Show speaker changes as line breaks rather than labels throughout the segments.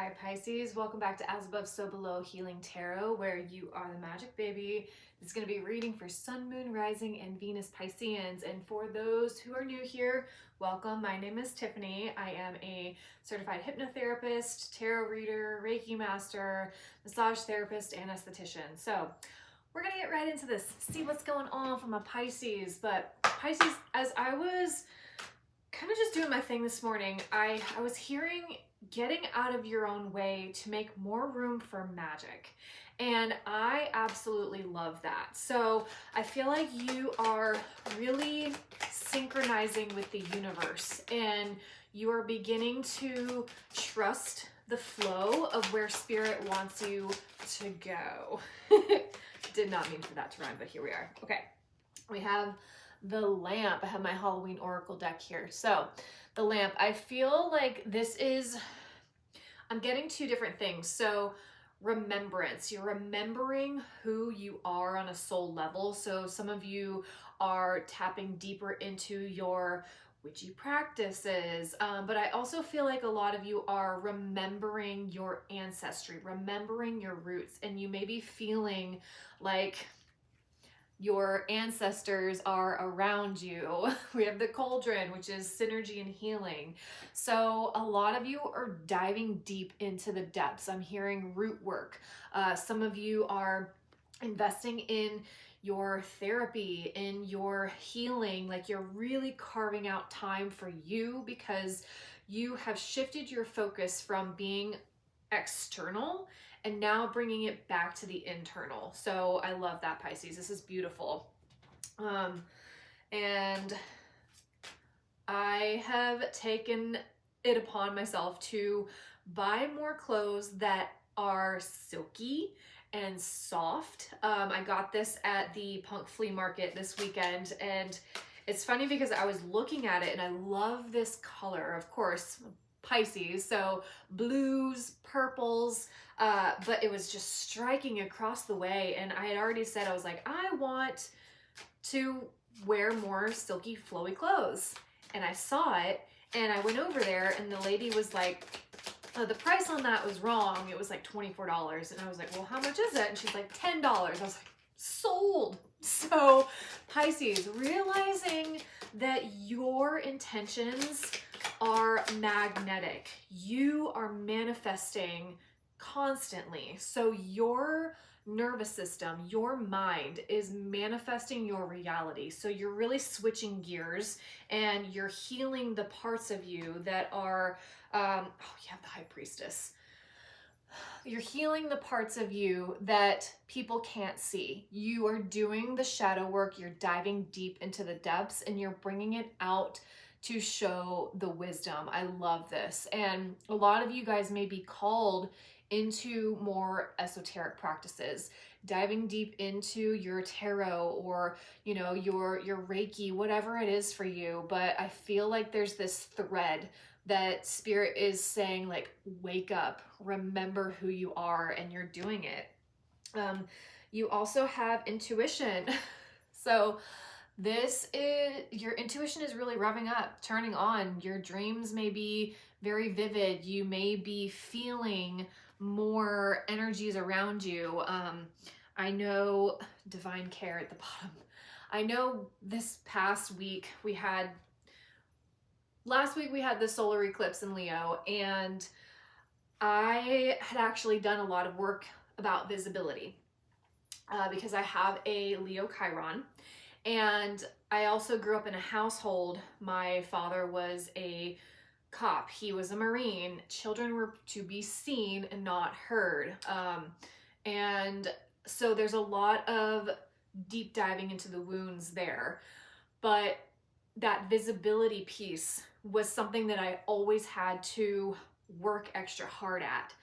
Hi Pisces, welcome back to As Above So Below Healing Tarot, where you are the magic baby. It's going to be reading for Sun, Moon, Rising, and Venus Pisceans. And for those who are new here, welcome. My name is Tiffany. I am a certified hypnotherapist, tarot reader, Reiki master, massage therapist, and esthetician. So we're going to get right into this, see what's going on for my Pisces. But Pisces, as I was kind of just doing my thing this morning, I was hearing getting out of your own way to make more room for magic. And I absolutely love that. So I feel like you are really synchronizing with the universe and you are beginning to trust the flow of where spirit wants you to go. Did not mean for that to rhyme, but here we are. Okay, we have the lamp. I have my Halloween Oracle deck here. So the lamp, I feel like this is, I'm getting two different things. So remembrance, you're remembering who you are on a soul level. So some of you are tapping deeper into your witchy practices. But I also feel like a lot of you are remembering your ancestry, remembering your roots, and you may be feeling like your ancestors are around you. We have the cauldron, which is synergy and healing. So a lot of you are diving deep into the depths. I'm hearing root work. Some of you are investing in your therapy, in your healing, like you're really carving out time for you because you have shifted your focus from being external and now bringing it back to the internal. So I love that, Pisces. This is beautiful. And I have taken it upon myself to buy more clothes that are silky and soft. I got this at the Punk Flea Market this weekend, and it's funny because I was looking at it and I love this color, of course, Pisces, so blues, purples, but it was just striking across the way. And I had already said, I was like, I want to wear more silky, flowy clothes. And I saw it and I went over there and the lady was like, oh, the price on that was wrong. It was like $24. And I was like, well, how much is it? And she's like, $10. I was like, sold. So Pisces, realizing that your intentions are magnetic. You are manifesting constantly. So your nervous system, your mind is manifesting your reality. So you're really switching gears and you're healing the parts of you that are, oh, you have the High Priestess. You're healing the parts of you that people can't see. You are doing the shadow work. You're diving deep into the depths and you're bringing it out to show the wisdom. I love this. And a lot of you guys may be called into more esoteric practices, diving deep into your tarot or, you know, your Reiki, whatever it is for you. But I feel like there's this thread that spirit is saying, like, wake up, remember who you are, and you're doing it. You also have intuition. So this is, your intuition is really revving up, turning on. Your dreams may be very vivid. You may be feeling more energies around you. I know divine care at the bottom. I know this past week last week we had the solar eclipse in Leo, and I had actually done a lot of work about visibility because I have a Leo Chiron. And I also grew up in a household. My father was a cop. He was a Marine. Children were to be seen and not heard. And so there's a lot of deep diving into the wounds there. But that visibility piece was something that I always had to work extra hard at.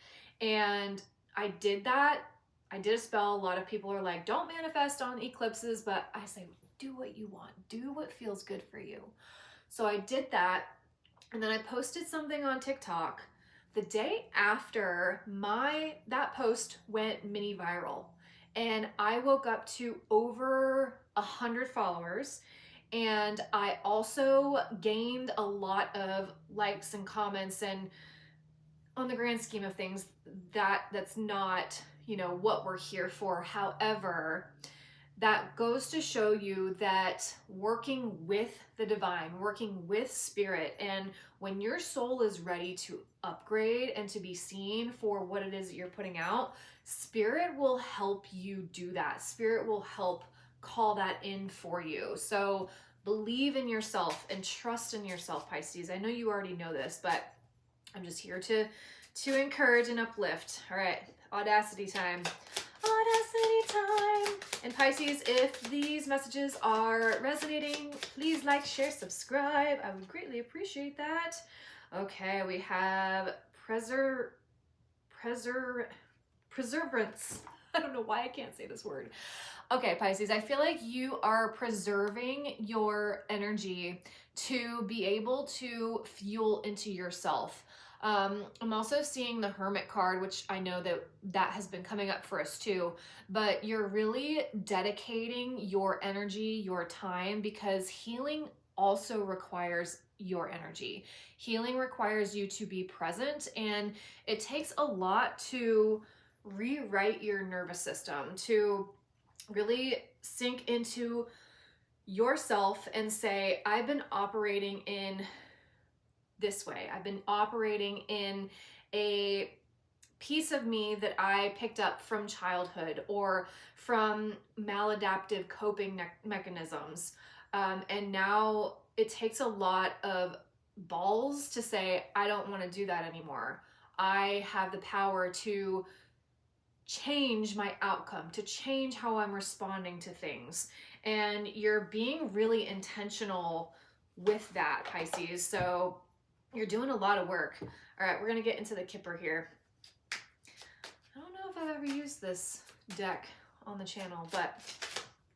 And I did that. I did a spell. A lot of people are like, don't manifest on eclipses, but I say, do what you want. Do what feels good for you. So I did that. And then I posted something on TikTok. The day after, that post went mini viral. And I woke up to over 100 followers. And I also gained a lot of likes and comments, and on the grand scheme of things, that's not, you know, what we're here for. However, that goes to show you that working with the divine, working with spirit, and when your soul is ready to upgrade and to be seen for what it is that you're putting out, spirit will help you do that. Spirit will help call that in for you. So believe in yourself and trust in yourself, Pisces. I know you already know this, but I'm just here to encourage and uplift. All right, audacity time. Audacity time. And Pisces, if these messages are resonating, please like, share, subscribe. I would greatly appreciate that. Okay, we have preservance. I don't know why I can't say this word. Okay, Pisces, I feel like you are preserving your energy to be able to fuel into yourself. I'm also seeing the Hermit card, which I know that has been coming up for us too, but you're really dedicating your energy, your time, because healing also requires your energy. Healing requires you to be present, and it takes a lot to rewrite your nervous system, to really sink into yourself and say, I've been operating in this way. I've been operating in a piece of me that I picked up from childhood or from maladaptive coping mechanisms. And now it takes a lot of balls to say, I don't want to do that anymore. I have the power to change my outcome, to change how I'm responding to things. And you're being really intentional with that, Pisces. So you're doing a lot of work. All right, we're going to get into the Kipper here. I don't know if I've ever used this deck on the channel, but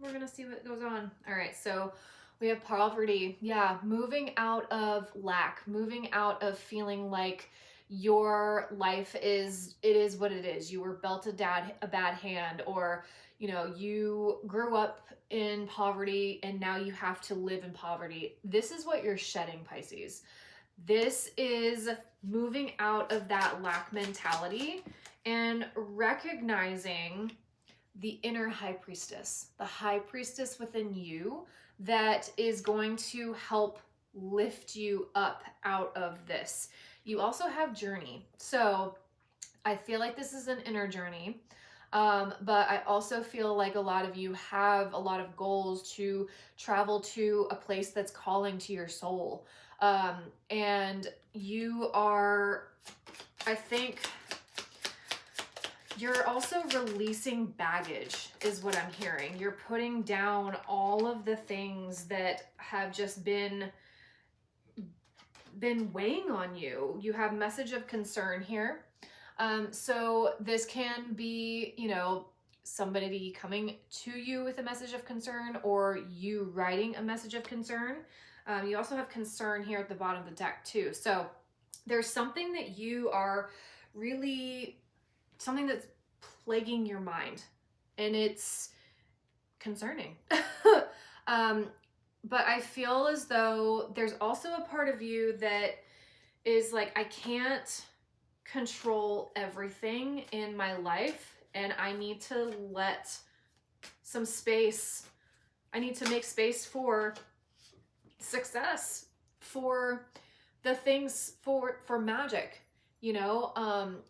we're going to see what goes on. All right, so we have poverty. Yeah, moving out of lack, moving out of feeling like your life is what it is. You were dealt a bad hand, or you know, you grew up in poverty and now you have to live in poverty. This is what you're shedding, Pisces. This is moving out of that lack mentality and recognizing the inner high priestess, the high priestess within you that is going to help lift you up out of this. You also have journey. So I feel like this is an inner journey. But I also feel like a lot of you have a lot of goals to travel to a place that's calling to your soul. And you are, I think, you're also releasing baggage is what I'm hearing. You're putting down all of the things that have just been weighing on you. You have message of concern here. So this can be, you know, somebody coming to you with a message of concern, or you writing a message of concern. You also have concern here at the bottom of the deck too. So there's something that you are really, something that's plaguing your mind, and it's concerning. But I feel as though there's also a part of you that is like, I can't control everything in my life, and I need to let some space. I need to make space for success, for the things, for magic, you know,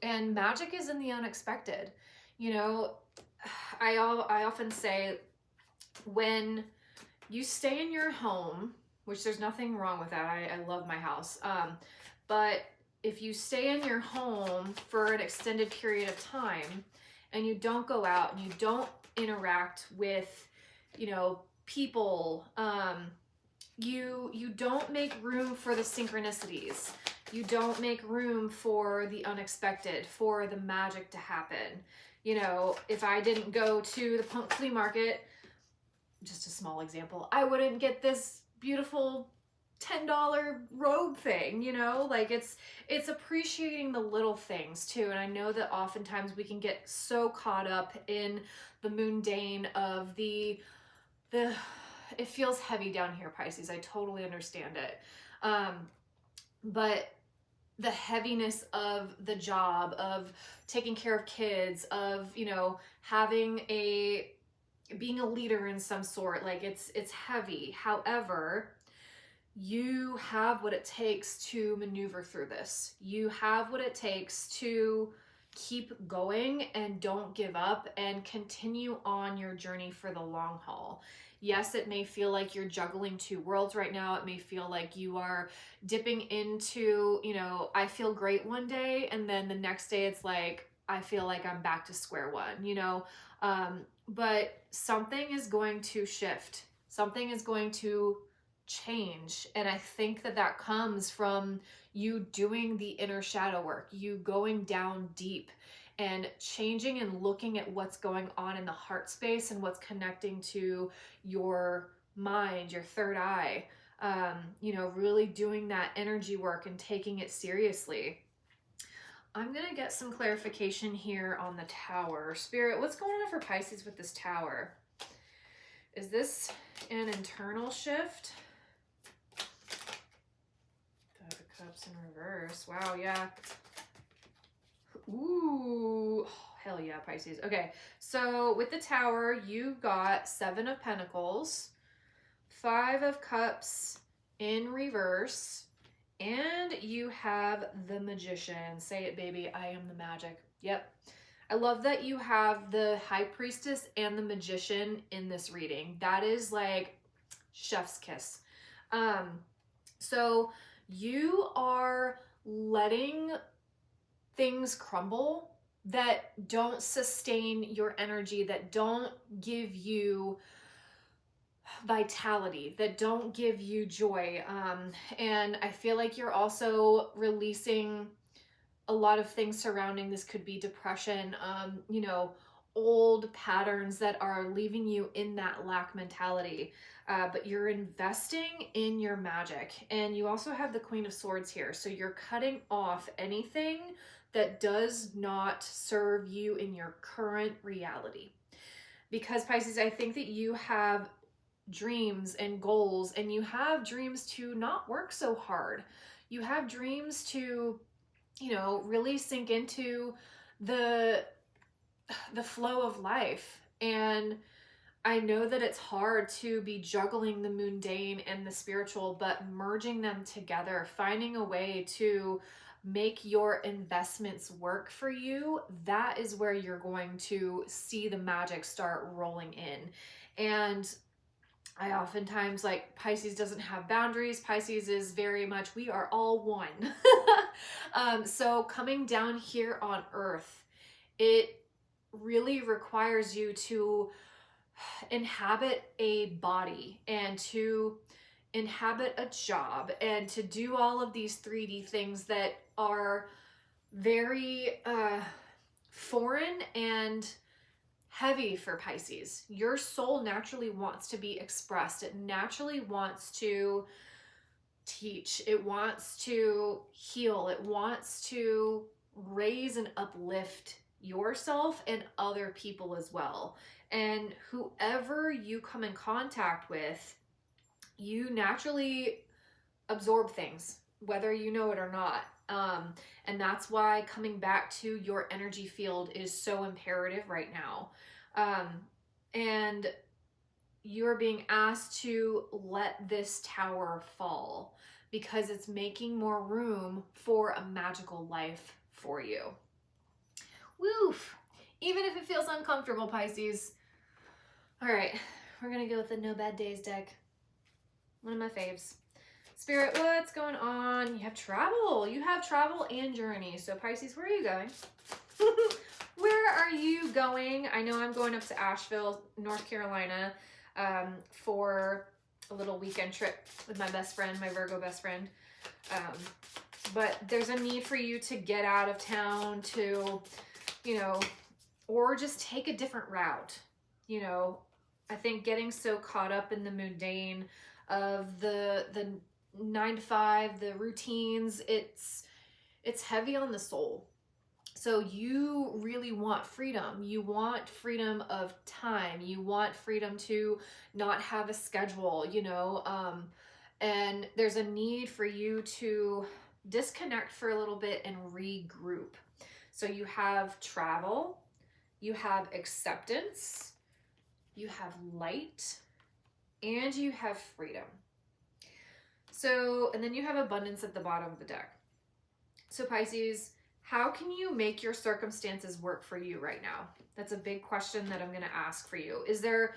and magic is in the unexpected. You know, I often say, when you stay in your home, which there's nothing wrong with that. I love my house. But if you stay in your home for an extended period of time and you don't go out and you don't interact with, you know, people, you don't make room for the synchronicities. You don't make room for the unexpected, for the magic to happen. You know, if I didn't go to the punk flea market, just a small example, I wouldn't get this beautiful $10 robe thing, you know? Like, it's appreciating the little things too. And I know that oftentimes we can get so caught up in the mundane of the it feels heavy down here, Pisces. I totally understand it. But the heaviness of the job, of taking care of kids, of, you know, being a leader in some sort. Like it's heavy. However, you have what it takes to maneuver through this. You have what it takes to keep going and don't give up and continue on your journey for the long haul. Yes, it may feel like you're juggling two worlds right now. It may feel like you are dipping into, you know, I feel great one day, and then the next day it's like, I feel like I'm back to square one, you know? But something is going to shift. Something is going to change. And I think that that comes from you doing the inner shadow work, you going down deep and changing and looking at what's going on in the heart space and what's connecting to your mind, your third eye. You know, really doing that energy work and taking it seriously. I'm going to get some clarification here on the tower. Spirit, what's going on for Pisces with this tower? Is this an internal shift? Five of Cups in reverse. Wow, yeah. Ooh, oh, hell yeah, Pisces. Okay, so with the tower, you got Seven of Pentacles, Five of Cups in reverse, and you have the Magician. Say it, baby. I am the magic. Yep. I love that you have the High Priestess and the Magician in this reading. That is like chef's kiss. So you are letting things crumble that don't sustain your energy, that don't give you vitality, that don't give you joy. And I feel like you're also releasing a lot of things surrounding this. Could be depression, you know, old patterns that are leaving you in that lack mentality. But you're investing in your magic. And you also have the Queen of Swords here. So you're cutting off anything that does not serve you in your current reality. Because Pisces, I think that you have dreams and goals, and you have dreams to not work so hard. You have dreams to, you know, really sink into the flow of life. And I know that it's hard to be juggling the mundane and the spiritual, but merging them together, finding a way to make your investments work for you, that is where you're going to see the magic start rolling in. And I oftentimes, like, Pisces doesn't have boundaries. Pisces is very much, we are all one. So coming down here on earth, it really requires you to inhabit a body and to inhabit a job and to do all of these 3D things that are very foreign and heavy for Pisces. Your soul naturally wants to be expressed. It naturally wants to teach. It wants to heal. It wants to raise and uplift yourself and other people as well. And whoever you come in contact with, you naturally absorb things, whether you know it or not. And that's why coming back to your energy field is so imperative right now. And you're being asked to let this tower fall because it's making more room for a magical life for you. Woof. Even if it feels uncomfortable, Pisces. All right, we're gonna go with the No Bad Days deck. One of my faves. Spirit, what's going on? You have travel. You have travel and journey. So Pisces, where are you going? Where are you going? I know I'm going up to Asheville, North Carolina, for a little weekend trip with my best friend, my Virgo best friend. But there's a need for you to get out of town to, you know, or just take a different route. You know, I think getting so caught up in the mundane of the 9 to 5, the routines, it's heavy on the soul. So you really want freedom. You want freedom of time. You want freedom to not have a schedule, you know, and there's a need for you to disconnect for a little bit and regroup. So you have travel, you have acceptance, you have light, and you have freedom. So, and then you have abundance at the bottom of the deck. So Pisces, how can you make your circumstances work for you right now? That's a big question that I'm going to ask for you. Is there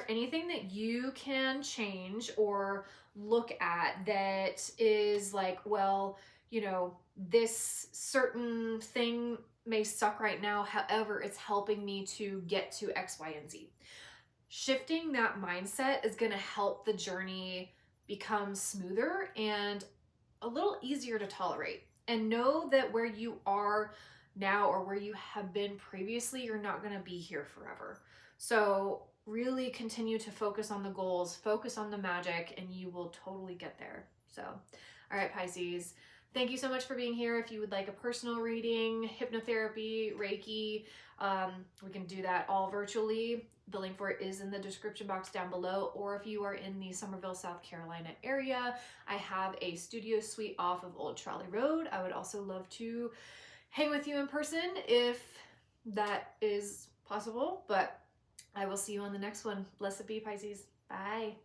anything that you can change or look at that is like, well, you know, this certain thing may suck right now, however, it's helping me to get to X, Y, and Z. Shifting that mindset is going to help the journey become smoother and a little easier to tolerate. And know that where you are now or where you have been previously, you're not going to be here forever. So really continue to focus on the goals, focus on the magic, and you will totally get there. So, all right, Pisces, thank you so much for being here. If you would like a personal reading, hypnotherapy, Reiki, we can do that all virtually. The link for it is in the description box down below. Or if you are in the Somerville, South Carolina area, I have a studio suite off of Old Trolley Road. I would also love to hang with you in person if that is possible, but I will see you on the next one. Blessed be, Pisces. Bye.